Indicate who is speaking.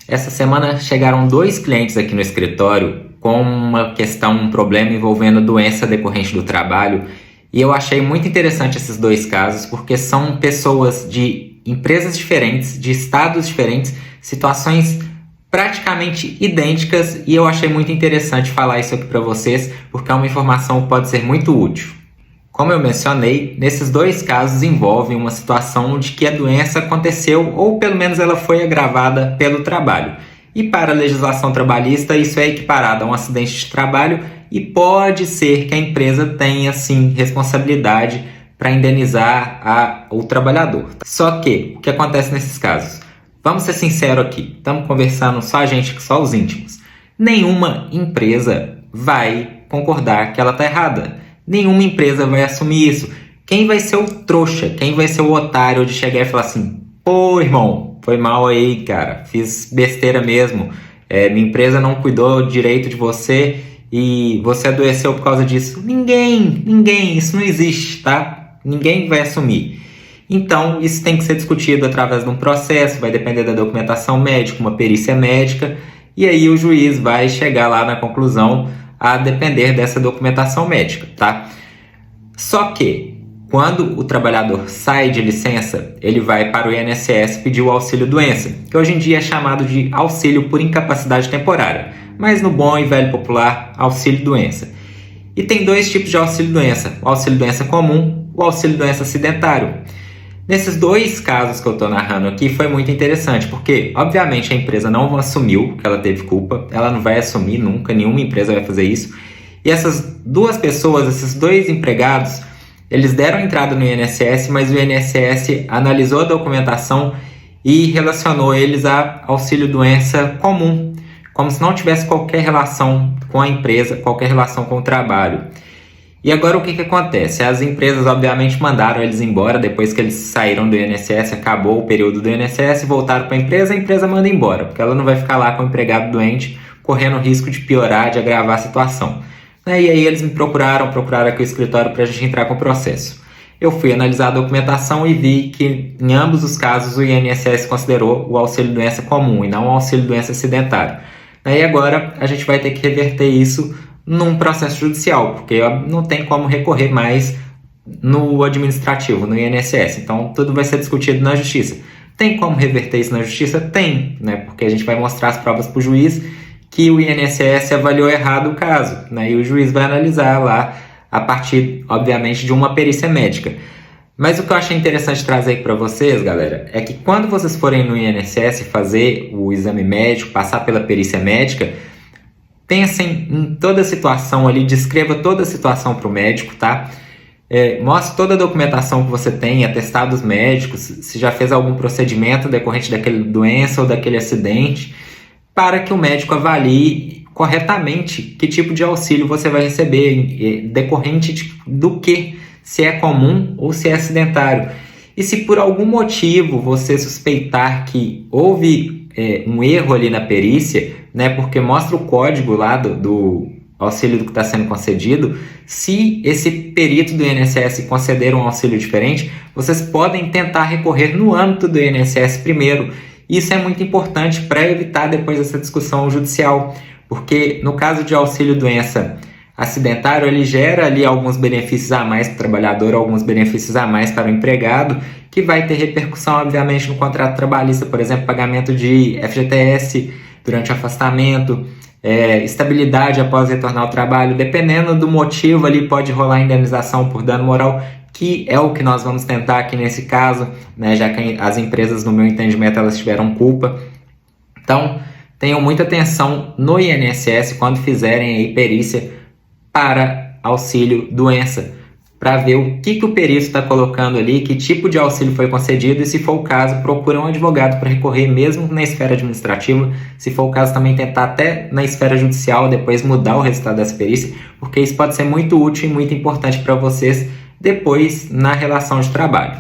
Speaker 1: Essa semana chegaram 2 clientes aqui no escritório com uma questão, um problema envolvendo doença decorrente do trabalho. E eu achei muito interessante esses 2 casos, porque são pessoas de empresas diferentes, de estados diferentes, situações praticamente idênticas, e eu achei muito interessante falar isso aqui para vocês, porque é uma informação que pode ser muito útil. Como eu mencionei, nesses 2 casos envolvem uma situação de que a doença aconteceu ou pelo menos ela foi agravada pelo trabalho. E para a legislação trabalhista isso é equiparado a um acidente de trabalho e pode ser que a empresa tenha sim responsabilidade para indenizar o trabalhador. Só que o que acontece nesses casos? Vamos ser sinceros aqui, estamos conversando só a gente, só os íntimos. Nenhuma empresa vai concordar que ela está errada. Nenhuma empresa vai assumir isso. Quem vai ser o trouxa? Quem vai ser o otário de chegar e falar assim: pô, irmão, foi mal aí, cara, fiz besteira mesmo. Minha empresa não cuidou direito de você e você adoeceu por causa disso. Ninguém, isso não existe, tá? Ninguém vai assumir. Então, isso tem que ser discutido através de um processo, vai depender da documentação médica, uma perícia médica, e aí o juiz vai chegar lá na conclusão a depender dessa documentação médica, tá? Só que, quando o trabalhador sai de licença, ele vai para o INSS pedir o auxílio-doença, que hoje em dia é chamado de auxílio por incapacidade temporária, mas no bom e velho popular, auxílio-doença. E tem 2 tipos de auxílio-doença, o auxílio-doença comum e o auxílio-doença acidentário. Nesses 2 casos que eu estou narrando aqui foi muito interessante, porque obviamente a empresa não assumiu que ela teve culpa, ela não vai assumir nunca, nenhuma empresa vai fazer isso. E essas 2 pessoas, esses 2 empregados, eles deram entrada no INSS, mas o INSS analisou a documentação e relacionou eles a auxílio-doença comum, como se não tivesse qualquer relação com a empresa, qualquer relação com o trabalho. E agora o que acontece? As empresas obviamente mandaram eles embora depois que eles saíram do INSS, acabou o período do INSS, voltaram para a empresa manda embora, porque ela não vai ficar lá com o empregado doente, correndo o risco de piorar, de agravar a situação. E aí eles me procuraram aqui o escritório para a gente entrar com o processo. Eu fui analisar a documentação e vi que em ambos os casos o INSS considerou o auxílio-doença comum e não o auxílio-doença acidentário. E agora a gente vai ter que reverter isso num processo judicial, porque não tem como recorrer mais no administrativo, no INSS. Então, tudo vai ser discutido na justiça. Tem como reverter isso na justiça? Tem, né? Porque a gente vai mostrar as provas para o juiz que o INSS avaliou errado o caso, né? E o juiz vai analisar lá a partir, obviamente, de uma perícia médica. Mas o que eu achei interessante trazer aqui para vocês, galera, é que quando vocês forem no INSS fazer o exame médico, passar pela perícia médica, pensem em toda a situação ali, descreva toda a situação para o médico, tá? Mostre toda a documentação que você tem, atestados médicos, se já fez algum procedimento decorrente daquela doença ou daquele acidente, para que o médico avalie corretamente que tipo de auxílio você vai receber, decorrente do que, se é comum ou se é acidentário. E se por algum motivo você suspeitar que houve um erro ali na perícia, né, porque mostra o código lá do auxílio que está sendo concedido, se esse perito do INSS conceder um auxílio diferente, vocês podem tentar recorrer no âmbito do INSS primeiro. Isso é muito importante para evitar depois essa discussão judicial, porque no caso de auxílio-doença acidentário, ele gera ali alguns benefícios a mais para o trabalhador, alguns benefícios a mais para o empregado, que vai ter repercussão, obviamente, no contrato trabalhista, por exemplo, pagamento de FGTS durante o afastamento, estabilidade após retornar ao trabalho, dependendo do motivo ali pode rolar indenização por dano moral, que é o que nós vamos tentar aqui nesse caso, né, já que as empresas, no meu entendimento, elas tiveram culpa. Então, tenham muita atenção no INSS quando fizerem aí perícia para auxílio-doença, para ver o que o perito está colocando ali, que tipo de auxílio foi concedido, e se for o caso, procure um advogado para recorrer mesmo na esfera administrativa, se for o caso também tentar até na esfera judicial, depois mudar o resultado dessa perícia, porque isso pode ser muito útil e muito importante para vocês depois na relação de trabalho.